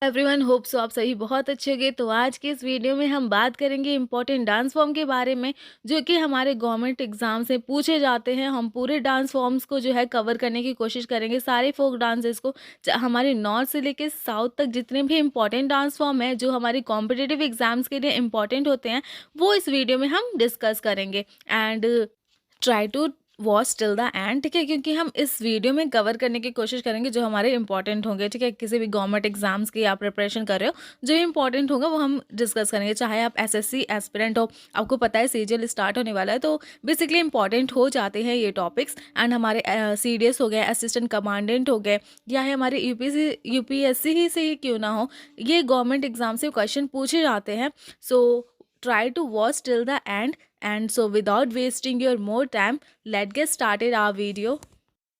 Everyone hope so आप सही बहुत अच्छे होंगे। तो आज के इस वीडियो में हम बात करेंगे इंपॉर्टेंट डांस फॉर्म के बारे में, जो कि हमारे गवर्नमेंट एग्जाम से पूछे जाते हैं। हम पूरे डांस फॉर्म्स को जो है कवर करने की कोशिश करेंगे, सारे फोक डांसेस को। हमारे नॉर्थ से लेके साउथ तक जितने भी इंपॉर्टेंट डांस फॉर्म है जो हमारी कॉम्पिटिटिव एग्जाम्स के लिए इंपॉर्टेंट होते हैं, वो इस वीडियो में हम डिस्कस करेंगे। And try to watch till the end, ठीक है, क्योंकि हम इस वीडियो में कवर करने की कोशिश करेंगे जो हमारे इंपॉर्टेंट होंगे। ठीक है, किसी भी गवर्नमेंट एग्जाम्स की आप प्रिपरेशन कर रहे हो, जो इंपॉर्टेंट होगा वो हम डिस्कस करेंगे। चाहे आप एसएससी एस्पिरेंट हो, आपको पता है सीजीएल स्टार्ट होने वाला है, तो बेसिकली इंपॉर्टेंट हो जाते हैं ये टॉपिक्स। एंड हमारे सीडीएस हो गए, असिस्टेंट कमांडेंट हो गए, या हमारे यूपीएससी ही से ही क्यों ना हो, ये गवर्नमेंट एग्जाम से क्वेश्चन पूछे जाते हैं। सो try to watch till the end. And so without wasting your more time, let's get started our video.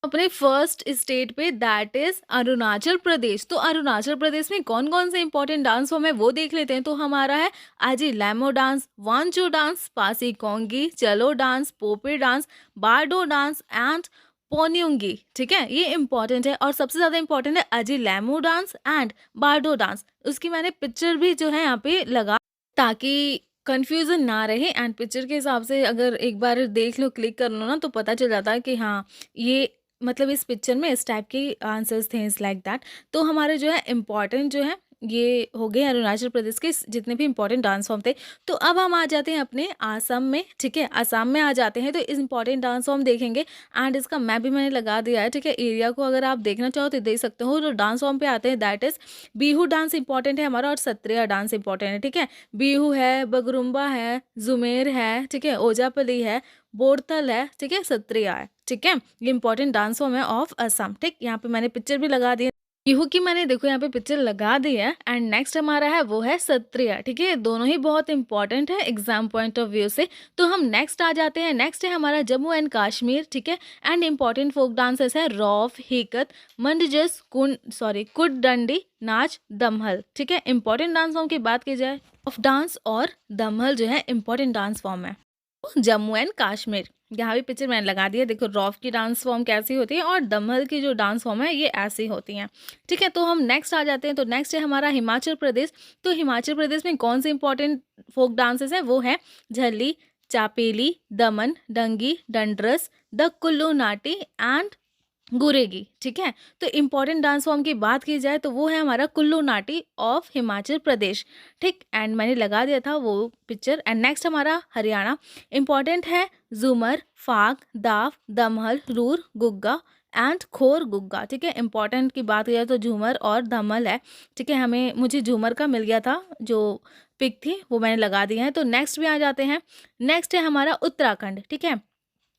अपने फर्स्ट स्टेट पे दैट इज अरुणाचल प्रदेश। तो अरुणाचल प्रदेश में कौन कौन से इंपॉर्टेंट डांस फॉर्म है वो देख लेते हैं। तो हमारा है Aji Lhamu dance, Wancho dance, Pasi Kongki, Chalo dance, Popir dance, Bardo dance and Ponung. ठीक है, ये इंपॉर्टेंट है और सबसे ज्यादा इंपॉर्टेंट है अजी लैमो डांस एंड बारडो डांस। उसकी मैंने पिक्चर भी जो है यहाँ पे लगा, ताकि कन्फ्यूज़न ना रहे। एंड पिक्चर के हिसाब से अगर एक बार देख लो, क्लिक कर लो ना, तो पता चल जाता है कि हाँ, ये मतलब इस पिक्चर में इस टाइप के आंसर्स थे, इस लाइक दैट। तो हमारे जो है इम्पॉर्टेंट जो है ये हो गए अरुणाचल प्रदेश के जितने भी इंपॉर्टेंट डांस फॉर्म थे। तो अब हम आ जाते हैं अपने आसाम में। ठीक है, आसाम में आ जाते हैं तो इस इंपॉर्टेंट डांस फॉर्म देखेंगे। एंड इसका मैप भी मैंने लगा दिया है। ठीक है, एरिया को अगर आप देखना चाहो तो देख सकते हो। जो डांस फॉर्म पे आते हैं that is Bihu dance important है हमारा, और सत्रिया डांस इंपॉर्टेंट है। ठीक है, बिहू है, बगरुम्बा है, जुमेर है, ठीक है, ओजापली है, बोरतल है, ठीक है, सत्रिया है। ठीक है, ये इंपॉर्टेंट डांस फॉर्म है ऑफ असम। ठीक, यहाँ पे मैंने पिक्चर भी लगा दी है। बिहू की मैंने देखो यहाँ पे पिक्चर लगा दी है। एंड नेक्स्ट हमारा है वो है सत्रिया। ठीक है, दोनों ही बहुत इंपॉर्टेंट है एग्जाम पॉइंट ऑफ व्यू से। तो हम नेक्स्ट आ जाते हैं। नेक्स्ट है हमारा जम्मू एंड कश्मीर। ठीक है, एंड इंपॉर्टेंट फोक डांसेस है रौफ, हिकत, मंडजस, कुड डंडी, नाच, दमहल। ठीक है, इंपॉर्टेंट डांस फॉर्म की बात की जाए, ऑफ डांस और दमहल जो है इंपॉर्टेंट डांस फॉर्म है जम्मू एंड कश्मीर। यहाँ भी पिक्चर मैंने लगा दिया। देखो रॉफ की डांस फॉर्म कैसी होती है और दमहल की जो डांस फॉर्म है ये ऐसी होती हैं। ठीक है, तो हम नेक्स्ट आ जाते हैं। तो नेक्स्ट है हमारा हिमाचल प्रदेश। तो हिमाचल प्रदेश में कौन से इंपॉर्टेंट फोक डांसेस हैं वो है झल्ली, चापेली, दमन, डंगी, डंडरस, द कुल्लू नाटी एंड गुरेगी। ठीक है, तो इम्पॉर्टेंट डांस फॉर्म की बात की जाए तो वो है हमारा कुल्लू नाटी ऑफ हिमाचल प्रदेश। ठीक, एंड मैंने लगा दिया था वो पिक्चर। एंड नेक्स्ट हमारा हरियाणा। इम्पॉर्टेंट है झूमर, फाग, दाव, दमहल, रूर, गुग्गा एंड खोर गुग्गा। ठीक है, इंपॉर्टेंट की बात की जाए तो झूमर और दमहल है। ठीक है, मुझे झूमर का मिल गया था, जो पिक थी वो मैंने लगा दी है। तो नेक्स्ट भी आ जाते हैं। नेक्स्ट है हमारा उत्तराखंड। ठीक है,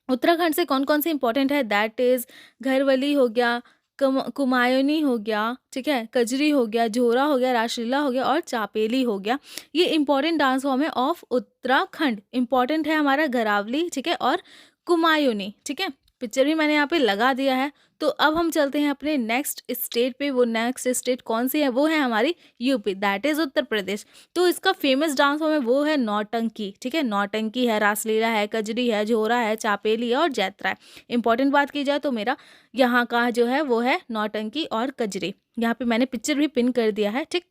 उत्तराखंड से कौन कौन से इंपॉर्टेंट है दैट इज घरवली हो गया, कुमायूनी हो गया, ठीक है, कजरी हो गया, झोरा हो गया, रासलीला हो गया और चापेली हो गया। ये इंपॉर्टेंट डांस फॉर्म है ऑफ उत्तराखंड। इंपॉर्टेंट है हमारा घरावली, ठीक है, और कुमायूनी। ठीक है, पिक्चर भी मैंने यहाँ पे लगा दिया है। तो अब हम चलते हैं अपने नेक्स्ट स्टेट पे। वो नेक्स्ट स्टेट कौन सी है वो है हमारी UP, that is Uttar Pradesh. तो इसका फेमस डांस फॉर्म है वो है नौटंकी। ठीक है, नौटंकी है, रासलीला है, कजरी है, झोरा है, चापेली है और जैत्रा है। इंपॉर्टेंट बात की जाए तो मेरा यहाँ का जो है वो है नौटंकी और कजरी। यहाँ पे मैंने पिक्चर भी पिन कर दिया है। ठीक,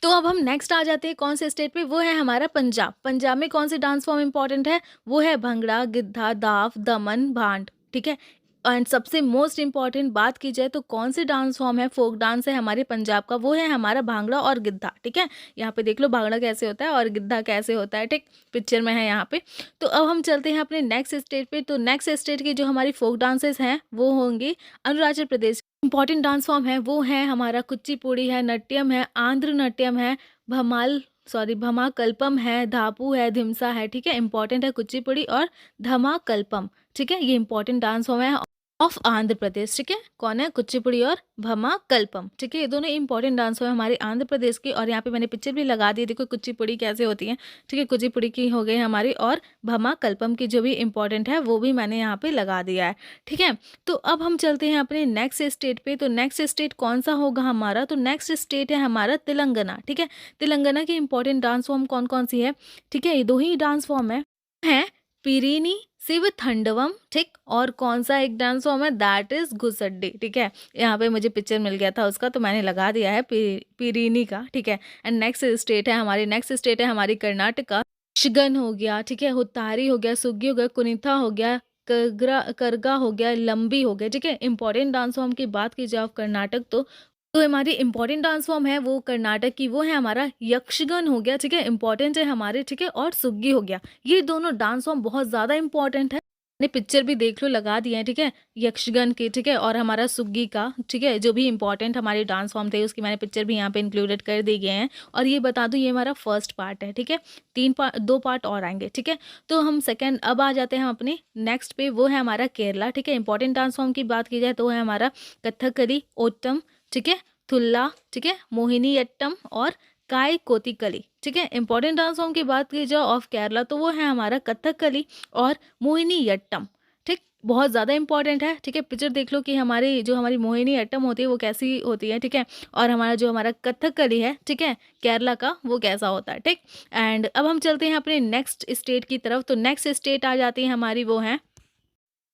तो अब हम नेक्स्ट आ जाते हैं कौन से स्टेट पे, वो है हमारा पंजाब। पंजाब में कौन से डांस फॉर्म इंपॉर्टेंट है वो है भंगड़ा, गिद्धा, दाव, दमन, भांड। ठीक है, एंड सबसे मोस्ट इंपॉर्टेंट बात की जाए तो कौन सी डांस फॉर्म है, फोक डांस है हमारे पंजाब का, वो है हमारा भांगड़ा और गिद्धा। ठीक है, यहाँ पे देख लो भांगड़ा कैसे होता है और गिद्धा कैसे होता है। ठीक, पिक्चर में है यहाँ पे। तो अब हम चलते हैं अपने नेक्स्ट स्टेट पे। तो नेक्स्ट स्टेट की जो हमारी फोक डांसेस हैं वो होंगी Arunachal Pradesh. Important dance form है वो है हमारा कुचिपुड़ी है, नट्यम है, आंध्र नट्यम है, भमाकल्पम है, धापू है, धिमसा है। ठीक है, इंपॉर्टेंट है कुचिपुड़ी और धमाकल्पम। ठीक है, ये इंपॉर्टेंट डांस फॉर्म है ऑफ आंध्र प्रदेश। ठीक है, कौन है, कुचिपुड़ी और भमाकल्पम। ठीक है, ये दोनों इंपॉर्टेंट डांस फॉर्म है हमारे आंध्र प्रदेश की। और यहाँ पे मैंने पिक्चर भी लगा दी, देखो कुचिपुड़ी कैसे होती है। ठीक है, कुचिपुड़ी की हो गई हमारी, और भमाकल्पम की जो भी इंपॉर्टेंट है वो भी मैंने यहाँ पे लगा दिया है। ठीक है, तो अब हम चलते हैं अपने नेक्स्ट स्टेट पे। तो नेक्स्ट स्टेट कौन सा होगा हमारा, तो नेक्स्ट स्टेट है हमारा तेलंगाना। ठीक है, तेलंगाना की इंपॉर्टेंट डांस फॉर्म कौन कौन सी है, ठीक है, ये दो ही डांस फॉर्म है पिरीनी शिव थंडवम, ठीक। और कौन सा एक डांस फॉर्म है, दैट इज घुसड्डी, ठीक है। यहाँ पे मुझे पिक्चर मिल गया था उसका तो मैंने लगा दिया है पिरीनी का, ठीक है। एंड नेक्स्ट स्टेट है हमारी कर्नाटका। शिगन हो गया, ठीक है, हुत्तारी हो गया, सुग्गी हो गया, कुनिता हो गया, करगा हो गया, लंबी हो गया, ठीक है। इंपॉर्टेंट डांस फॉर्म की बात की जाए कर्नाटक तो हमारी इंपॉर्टेंट डांस फॉर्म है वो कर्नाटक की, वो है हमारा यक्षगन हो गया, ठीक है, इंपॉर्टेंट है हमारे, ठीक है। और सुग्गी हो गया। ये दोनों डांस फॉर्म बहुत ज़्यादा इंपॉर्टेंट है। मैंने पिक्चर भी देख लो लगा दिए हैं, ठीक है, यक्षगन की, ठीक है, और हमारा सुग्गी का, ठीक है, जो भी इंपॉर्टेंट हमारे डांस फॉर्म थे उसकी मैंने पिक्चर भी यहाँ पे इंक्लूडेड कर दी गए हैं। और ये बता दूँ ये हमारा फर्स्ट पार्ट है, ठीक है। 2 पार्ट और आएंगे, ठीक है। तो हम सेकेंड अब आ जाते हैं हम अपने नेक्स्ट पे, वो है हमारा केरला, ठीक है। इंपॉर्टेंट डांस फॉर्म की बात की जाए तो वो है हमारा कथकली, ओटम, ठीक है, थुल्ला, ठीक है, मोहिनीअट्टम और काय कोतिकली, ठीक है। इंपॉर्टेंट डांस फॉर्म की बात की जाए ऑफ केरला तो वो है हमारा कथकली और मोहिनीअट्टम, ठीक। बहुत ज़्यादा इंपॉर्टेंट है, ठीक है। पिक्चर देख लो कि हमारी मोहिनीअट्टम होती है वो कैसी होती है, ठीक है। और हमारा कथकली है, ठीक है, केरला का, वो कैसा होता है, ठीक। एंड अब हम चलते हैं अपने नेक्स्ट स्टेट की तरफ। तो नेक्स्ट स्टेट आ जाती है हमारी, वो है,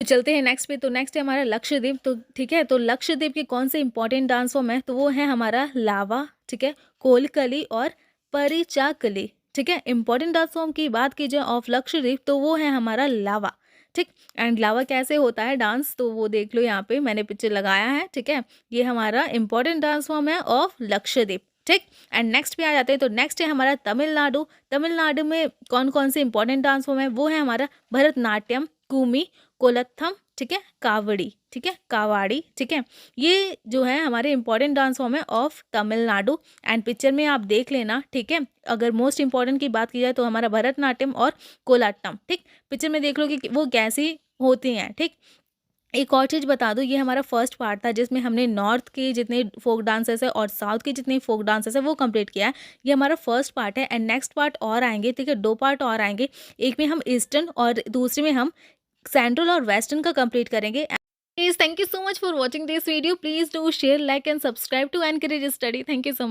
तो चलते हैं नेक्स्ट पे। तो नेक्स्ट है हमारा लक्षद्वीप, तो ठीक है। तो लक्षद्वीप के कौन से इंपॉर्टेंट डांस फॉर्म है, तो वो है हमारा लावा, ठीक है, कोलकली और परिचाकली, ठीक है। इंपॉर्टेंट डांस फॉर्म की बात की जाए ऑफ लक्षद्वीप तो वो है हमारा लावा, ठीक। एंड लावा कैसे होता है डांस तो वो देख लो, यहाँ पे मैंने पिक्चर लगाया है, ठीक है। ये हमारा इंपॉर्टेंट डांस फॉर्म है ऑफ लक्षद्वीप, ठीक। एंड नेक्स्ट पे आ जाते हैं। तो नेक्स्ट है हमारा तमिलनाडु। तमिलनाडु में कौन कौन से इंपॉर्टेंट डांस फॉर्म है, वो है हमारा भरतनाट्यम, कुमी, कोलत्थम, ठीक है, कावड़ी, ठीक है, कावाड़ी, ठीक है। ये जो है हमारे इंपॉर्टेंट डांस फॉर्म है ऑफ तमिलनाडु। एंड पिक्चर में आप देख लेना, ठीक है। अगर मोस्ट इंपॉर्टेंट की बात की जाए तो हमारा भरतनाट्यम और कोलाट्टम, ठीक। पिक्चर में देख लो कि वो कैसी होती हैं, ठीक। एक और चीज़ बता दूँ, ये हमारा फर्स्ट पार्ट था जिसमें हमने नॉर्थ के जितने फोक डांसेस है और साउथ के जितने फोक डांसेस है वो कंप्लीट किया है। ये हमारा फर्स्ट पार्ट है। एंड नेक्स्ट पार्ट और आएंगे, ठीक है, 2 पार्ट और आएंगे। एक में हम ईस्टर्न और दूसरे में हम सेंट्रल और वेस्टर्न का कंप्लीट करेंगे। Please thank you so much for watching this video. Please do share, like and subscribe to encourage study. Thank you so much.